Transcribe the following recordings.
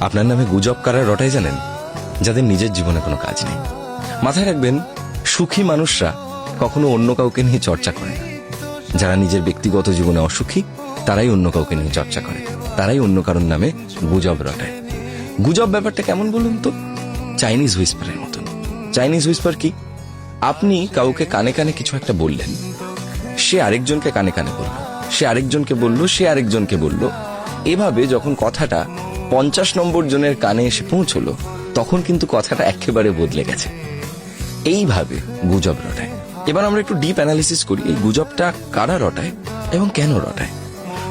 আপনার নামে গুজব কারা রটায় জানেন? যাদের নিজের জীবনে কোনো কাজ নেই। মাথায় রাখবেন, সুখী মানুষরা কখনো অন্য কাউকে নিয়ে চর্চা করে না। যারা নিজের ব্যক্তিগত জীবনে অসুখী তারাই অন্য কাউকে নিয়ে চর্চা করে, তারাই অন্য কারোর নামে গুজব রটায়। গুজব ব্যাপারটা কেমন বলুন তো? চাইনিজ হুইসপারের মতন। চাইনিজ হুইসপার কি? আপনি কাউকে কানে কানে কিছু একটা বললেন, সে আরেকজনকে কানে কানে বলল, সে আরেকজনকে বলল, সে আরেকজনকে বলল। এভাবে যখন কথাটা 50 নম্বর জনের কানে এসে পৌঁছলো, তখন কিন্তু কথাটা একেবারে বদলে গেছে। এইভাবে গুজব রটায়। এবার আমরা একটু ডিপ অ্যানালিসিস করি, এই গুজবটা কারা রটায় এবং কেন রটায়।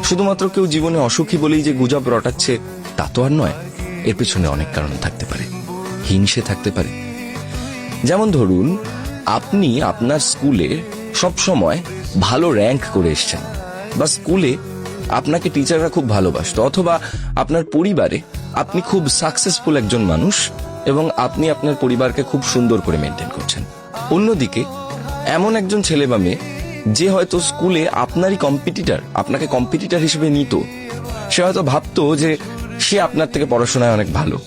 শুধুমাত্র কেউ জীবনে অসুখী বলেই যে গুজব রটাচ্ছে তা তো আর নয়। এর পেছনে অনেক কারণ থাকতে পারে। হিংসে থাকতে পারে। যেমন ধরুন, আপনি আপনার স্কুলে সবসময় ভালো র্যাঙ্ক করে এসছেন, বা স্কুলে আপনাকে টিচাররা খুব ভালোবাসতো, অথবা আপনার পরিবারে আপনি খুব সাকসেসফুল একজন মানুষ এবং আপনি আপনার পরিবারকে খুব সুন্দর করে মেনটেন করছেন। অন্যদিকে এমন একজন ছেলে বা মেয়ে যে হয়তো স্কুলে আপনারই কম্পিটিটর, আপনাকে কম্পিটিটর হিসেবে নিত, সে হয়তো ভাবতো যে সে আপনার থেকে পড়াশোনায় অনেক ভালো,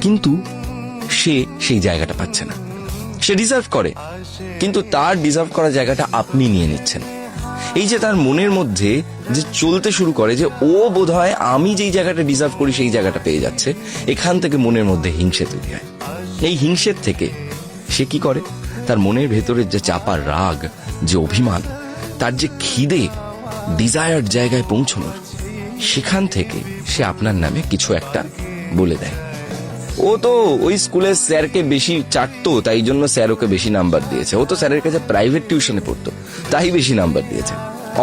কিন্তু সে সেই জায়গাটা পাচ্ছে না। সে ডিজার্ভ করে, কিন্তু তার ডিজার্ভ করা জায়গাটা আপনি নিয়ে নিচ্ছেন। এই যে তার মনের মধ্যে যে চলতে শুরু করে যে ও বোধহয় আমি যেই জায়গাটা ডিজার্ভ করি সেই জায়গাটা পেয়ে যাচ্ছে, এখান থেকে মনের মধ্যে হিংসে তৈরি হয়। এই হিংসের থেকে সে কি করে, তার মনের ভেতরের যে চাপা রাগ, যে অভিমান, তার যে খিদে ডিজায়ার্ড জায়গায় পৌঁছানোর, সেখান থেকে সে আপনার নামে কিছু একটা বলে দেয়। ও তো ওই স্কুলের স্যারকে বেশি চাটতো, তাই জন্য স্যার ওকে বেশি নাম্বার দিয়েছে। ও তো স্যারের কাছে প্রাইভেট টিউশনে পড়তো, তাই বেশি নাম্বার দিয়েছে।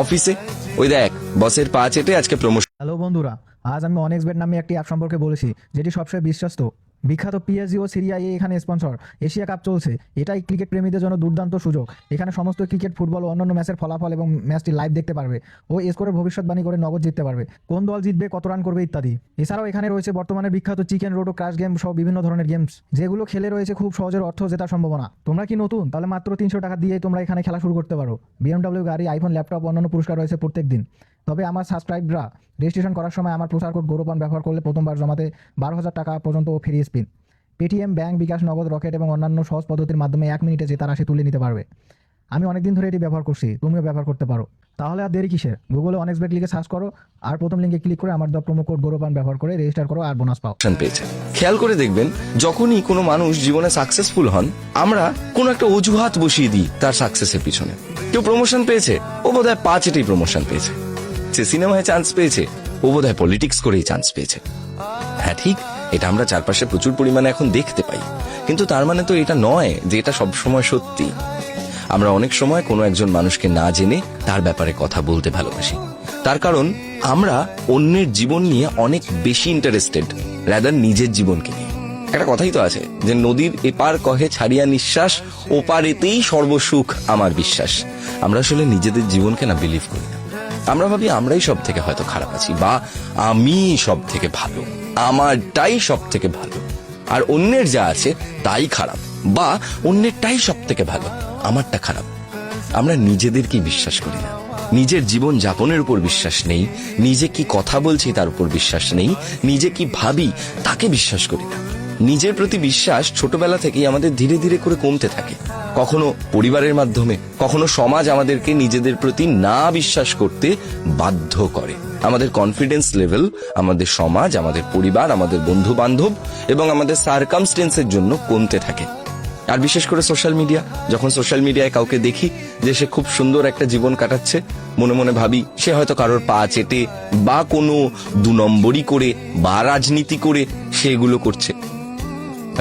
অফিসে ওই দেখ, বসের পা চেটে আজকে প্রমোশন। হ্যালো বন্ধুরা, আজ আমি অনেক্সবেট নামে একটি অ্যাপ সম্পর্কে বলেছি, যেটি সবচেয়ে বিশ্বস্ত। বিখ্যাত পিএসজি ও সিরিয়া এ এখানে স্পন্সর। এশিয়া কাপ চলছে, এটাই ক্রিকেট প্রেমীদের জন্য দুর্দান্ত সুযোগ। এখানে সমস্ত ক্রিকেট, ফুটবল ও অন্যান্য ম্যাচের ফলাফল এবং ম্যাচটি লাইভ দেখতে পারবে ও স্কোরের ভবিষ্যৎবাণী করে নগদ জিততে পারবে, কোন দল জিতবে, কত রান করবে ইত্যাদি। এছাড়াও এখানে রয়েছে বর্তমানে বিখ্যাত চিকেন রোড ও ক্রাশ গেম সহ বিভিন্ন ধরনের গেমস, যেগুলো খেলে রয়েছে খুব সহজের অর্থ জেতার সম্ভাবনা। তোমরা কি নতুন? তাহলে মাত্র 300 টাকা দিয়ে তোমরা এখানে খেলা শুরু করতে পারো। বিএমডব্লিউ গাড়ি, আইফোন, ল্যাপটপ, অন্যান্য পুরস্কার রয়েছে প্রত্যেক দিন। তবে আমার সাবস্ক্রাইবরা রেজিস্ট্রেশন করার সময় আমার প্রচার কোড গৌরবান ব্যবহার করলে প্রথমবার জমাতে 12,000 টাকা পর্যন্ত ফ্রি স্পিন। পেটিএম, ব্যাংক, বিকাশ, নগদ, রকেট এবং অন্যান্য সহজ পদ্ধতির মাধ্যমে 1 মিনিটে জেতা রাশি তুলে নিতে পারবে। আমি অনেকদিন ধরে এটি ব্যবহার করছি, তুমিও ব্যবহার করতে পারো। তাহলে আর দেরি কিসের? গুগলে অনেক্সবেট লিখে সার্চ করো আর প্রথম লিঙ্কে ক্লিক করে আমার দেওয়া প্রোমো কোড গৌরবান ব্যবহার করে রেজিস্টার করো আর বোনাস পাও। পেয়েছে। খেয়াল করে দেখবেন, যখনই কোনো মানুষ জীবনে সাকসেসফুল হন, আমরা কোনো একটা অজুহাত বসিয়ে দিই তার সাকসেসের পিছনে। কেউ প্রমোশন পেয়েছে, ও বোধহয় 5 প্রমোশন পেয়েছে। সে সিনেমায় চান্স পেয়েছে, ও বোধহয় পলিটিক্স করেই চান্স পেয়েছে। হ্যাঁ ঠিক, এটা আমরা চারপাশে প্রচুর পরিমাণে এখন দেখতে পাই, কিন্তু তার মানে তো এটা নয় যে এটা সবসময় সত্যি। আমরা অনেক সময় কোনো একজন মানুষকে না জেনে তার ব্যাপারে কথা বলতে ভালোবাসি, তার কারণ আমরা অন্যের জীবন নিয়ে অনেক বেশি ইন্টারেস্টেড রাদার নিজের জীবনকে নিয়ে। একটা কথাই তো আছে যে নদীর এপার কহে ছাড়িয়া নিঃশ্বাস, ওপারেতেই সর্বসুখ আমার বিশ্বাস। আমরা আসলে নিজেদের জীবনকে না বিলিভ করি না। আমরা ভাবি আমরাই সব থেকে হয়তো খারাপ আছি, বা আমি সব থেকে ভালো, আমারটাই সব থেকে ভালো, আর অন্যের যা আছে তাই খারাপ, বা অন্যেরটাই সব থেকে ভালো, আমারটা খারাপ। আমরা নিজেদেরকে বিশ্বাস করি না, নিজের জীবন যাপনের উপর বিশ্বাস নেই, নিজে কি কথা বলছি তার উপর বিশ্বাস নেই, নিজে কি ভাবি তাকে বিশ্বাস করি না। নিজের প্রতি বিশ্বাস ছোটবেলা থেকেই আমাদের ধীরে ধীরে করে কমতে থাকে। কখনো পরিবারের মাধ্যমে, কখনো সমাজ আমাদেরকে নিজেদের প্রতি না বিশ্বাস করতে বাধ্য করে। আমাদের কনফিডেন্স লেভেল আমাদের সমাজ, আমাদের পরিবার, আমাদের বন্ধু বান্ধব এবং আমাদের সার্কামস্টেন্সের জন্য কমতে থাকে। আর বিশেষ করে সোশ্যাল মিডিয়া, যখন সোশ্যাল মিডিয়ায় কাউকে দেখি যে সে খুব সুন্দর একটা জীবন কাটাচ্ছে, মনে মনে ভাবি সে হয়তো কারোর পা চেটে বা কোনো 2 নম্বরই করে বা রাজনীতি করে সে এগুলো করছে।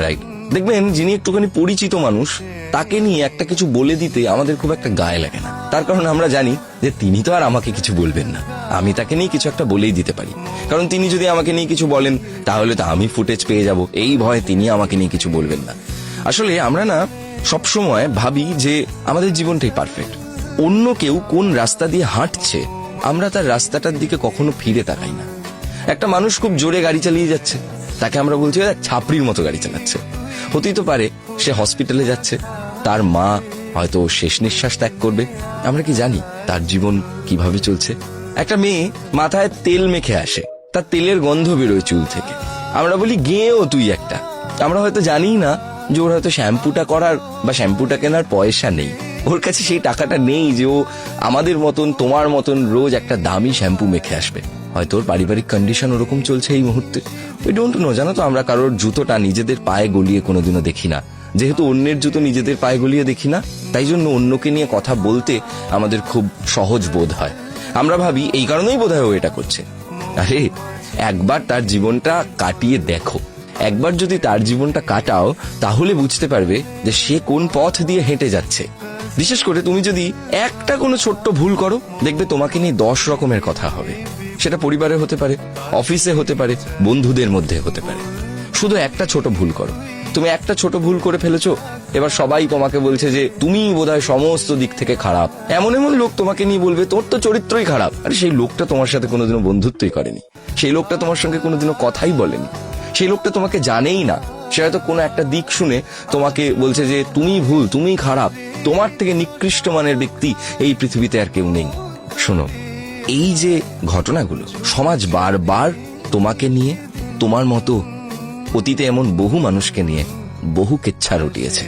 রাইট? দেখবেন, যিনি একটুখানি পরিচিত মানুষ, তাকে নিয়ে একটা কিছু বলে দিতে আমাদের খুব একটা গায়ে লাগে না, তার কারণ আমরা জানি যে তিনি তো আর আমাকে কিছু বলবেন না, আমি তাকে নিয়ে কিছু একটা বলেই দিতে পারি। কারণ তিনি যদি আমাকে নিয়ে কিছু বলেন তাহলে তো আমি ফুটেজ পেয়ে যাব, এই ভয়ে তিনি আমাকে নিয়ে কিছু বলবেন না। আসলে আমরা না সবসময় ভাবি যে আমাদের জীবনটাই পারফেক্ট। অন্য কেউ কোন রাস্তা দিয়ে হাঁটছে, আমরা তার রাস্তাটার দিকে কখনো ফিরে তাকাই না। একটা মানুষ খুব জোরে গাড়ি চালিয়ে যাচ্ছে, তাকে আমরা বলছি ছাপড়ির মতো গাড়ি চালাচ্ছে। হতেই তো পারে সে হসপিটালে যাচ্ছে, তার মা হয়তো শেষ নিঃশ্বাস ত্যাগ করবে। আমরা কি জানি তার জীবন কিভাবে চলছে? একটা মেয়ে মাথায় তেল মেখে আসে, তার তেলের গন্ধ বেরোয় চুল থেকে, আমরা বলি গেয়েও তুই একটা। আমরা হয়তো জানি না যে ওর হয়তো শ্যাম্পুটা করার বা শ্যাম্পুটা কেনার পয়সা নেই, ওর কাছে সেই টাকাটা নেই যে ও আমাদের মতন তোমার মতন রোজ একটা দামি শ্যাম্পু মেখে আসবে। হয়তো ওর পারিবারিক কন্ডিশন ওরকম চলছে এই মুহূর্তে। We don't know. জানো তো, আমরা কারোর জুতোটা নিজেদের পায়ে গলিয়ে কোনোদিনও দেখি না। যেহেতু অন্যের জুতো নিজেদের পায়ে গলিয়ে দেখি না, তাই জন্য অন্যকে নিয়ে কথা বলতে আমাদের খুব সহজ বোধ হয়। আমরা ভাবি এই কারণেই বোধহয় ও এটা করছে। আরে একবার তার জীবনটা কাটিয়ে দেখো, একবার যদি তার জীবনটা কাটাও তাহলে বুঝতে পারবে যে সে কোন পথ দিয়ে হেঁটে যাচ্ছে। বিশেষ করে তুমি যদি একটা কোনো ছোট্ট ভুল করো, দেখবে তোমাকে নিয়ে 10 রকমের কথা হবে। সেটা পরিবারে হতে পারে, অফিসে হতে পারে, বন্ধুদের মধ্যে হতে পারে। শুধু একটা ছোট ভুল করো, তুমি একটা ছোট ভুল করে ফেলেছো, এবার সবাই তোমাকে বলছে যে তুমি বোধহয় সমস্ত দিক থেকে খারাপ। এমন এমন লোক তোমাকে নিয়ে বলবে তোর তো চরিত্রই খারাপ। আরে সেই লোকটা তোমার সাথে কোনোদিনও বন্ধুত্বই করেনি, সেই লোকটা তোমার সঙ্গে কোনোদিনও কথাই বলেনি, সেই লোকটা তোমাকে জানেই না। সে হয়তো কোনো একটা দিক শুনে তোমাকে বলছে যে তুমি ভুল, তুমি খারাপ, তোমার থেকে নিকৃষ্ট মানের ব্যক্তি এই পৃথিবীতে আর কেউ নেই। শোনো, এই যে ঘটনাগুলো, সমাজ বারবার তোমাকে নিয়ে, তোমার মতো অতীতে এমন বহু মানুষকে নিয়ে বহু কেচ্ছা রটিয়েছে,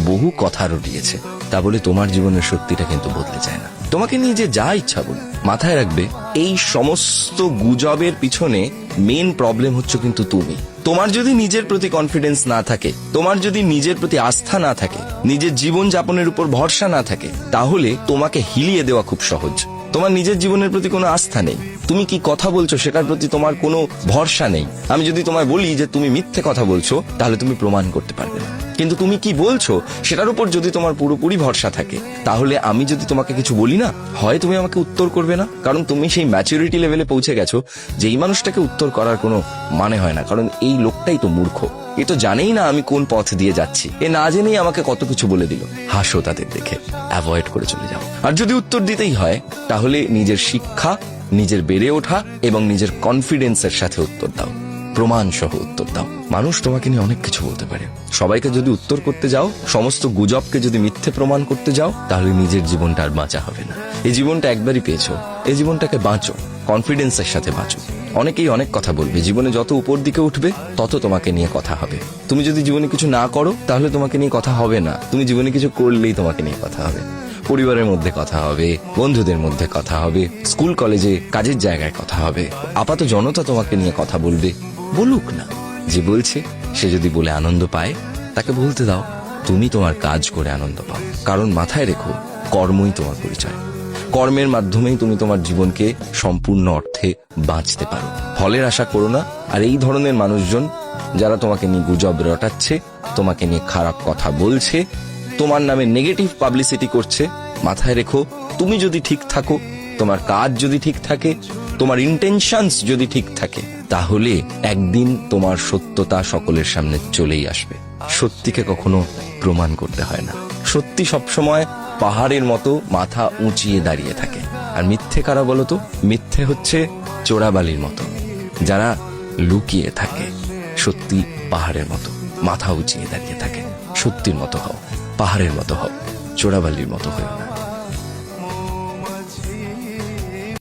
বহু কথা রটিয়েছে। তা বলে তোমার জীবনের সত্যিটা কিন্তু বদলে যায় না। তোমাকে নিয়ে যে যা ইচ্ছা বল, মাথায় রাখবে এই সমস্ত গুজবের পিছনে মেইন প্রবলেম হচ্ছে কিন্তু তুমি। তোমার যদি নিজের প্রতি কনফিডেন্স না থাকে, তোমার যদি নিজের প্রতি আস্থা না থাকে, নিজের জীবন যাপনের উপর ভরসা না থাকে, তাহলে তোমাকে হিলিয়ে দেওয়া খুব সহজ। তোমার নিজের জীবনের প্রতি কোনো আস্থা নেই, তুমি কি কথা বলছো সেটার প্রতি তোমার কোনো ভরসা নেই। আমি যদি তোমায় বলি যে তুমি মিথ্যে কথা বলছো, তাহলে তুমি প্রমাণ করতে পারবে না। কিন্তু তুমি কি বলছো সেটার উপর যদি তোমার পুরোপুরি ভরসা থাকে, তাহলে আমি যদি তোমাকে কিছু বলি না, হয় তুমি আমাকে উত্তর করবে না, কারণ তুমি সেই ম্যাচুরিটি লেভেলে পৌঁছে গেছো যে এই মানুষটাকে উত্তর করার কোনো মানে হয় না, কারণ এই লোকটাই তো মূর্খ, এ তো জানেই না আমি কোন পথ দিয়ে যাচ্ছি, এ না জেনেই আমাকে কত কিছু বলে দিল। হাসো তাদের দেখে, অ্যাভয়েড করে চলে যাও। আর যদি উত্তর দিতেই হয়, তাহলে নিজের শিক্ষা, নিজের বেড়ে ওঠা এবং নিজের কনফিডেন্সের সাথে উত্তর দাও, প্রমাণ সহ উত্তর দাও। মানুষ তোমাকে নিয়ে অনেক কিছু বলতে পারে, সবাইকে যদি উত্তর করতে যাও, সমস্ত গুজবকে যদি মিথ্যে প্রমাণ করতে যাও, তাহলে নিজের জীবনটা আর বাঁচা হবে না। এই জীবনটা একবারই পেয়েছো, এই জীবনটাকে বাঁচো, কনফিডেন্সের সাথে বাঁচো। অনেকেই অনেক কথা বলবে, জীবনে যত উপর দিকে উঠবে তত তোমাকে নিয়ে কথা হবে। তুমি যদি জীবনে কিছু না করো, তাহলে তোমাকে নিয়ে কথা হবে না। তুমি জীবনে কিছু করলেই তোমাকে নিয়ে কথা হবে। পরিবারের মধ্যে কথা হবে, বন্ধুদের মধ্যে কথা হবে, স্কুল কলেজে কাজের জায়গায় কথা হবে। আপাত জনতা তোমাকে নিয়ে কথা বলবে, বলুক না। যে বলছে সে যদি বলে আনন্দ পায়, তাকে বলতে দাও। তুমি তোমার কাজ করে আনন্দ পাও, কারণ মাথায় রেখো কর্মই তোমার পরিচয়। কর্মের মাধ্যমেই তুমি তোমার জীবনকে সম্পূর্ণ অর্থে বাঁচতে পারো। ফলের আশা করো না। আর এই ধরনের মানুষজন যারা তোমাকে নিয়ে গুজব রটাচ্ছে, তোমাকে নিয়ে খারাপ কথা বলছে, তোমার নামে নেগেটিভ পাবলিসিটি করছে, মাথায় রেখো তুমি যদি ঠিক থাকো, তোমার কাজ যদি ঠিক থাকে, তোমার ইন্টেনশনস যদি ঠিক থাকে, তাহলে একদিন তোমার সত্যতা সকলের সামনে চলেই আসবে। সত্যিকে কখনো প্রমাণ করতে হয় না। সত্যি সবসময় পাহাড়ের মতো মাথা উঁচিয়ে দাঁড়িয়ে থাকে। আর মিথ্যে কারা বলতো? মিথ্যে হচ্ছে চোরাবালির মতো, যারা লুকিয়ে থাকে। সত্যি পাহাড়ের মতো মাথা উঁচিয়ে দাঁড়িয়ে থাকে। সত্যির মতো হও, পাহাড়ের মতো হও, চোরাবালির মতো হও না।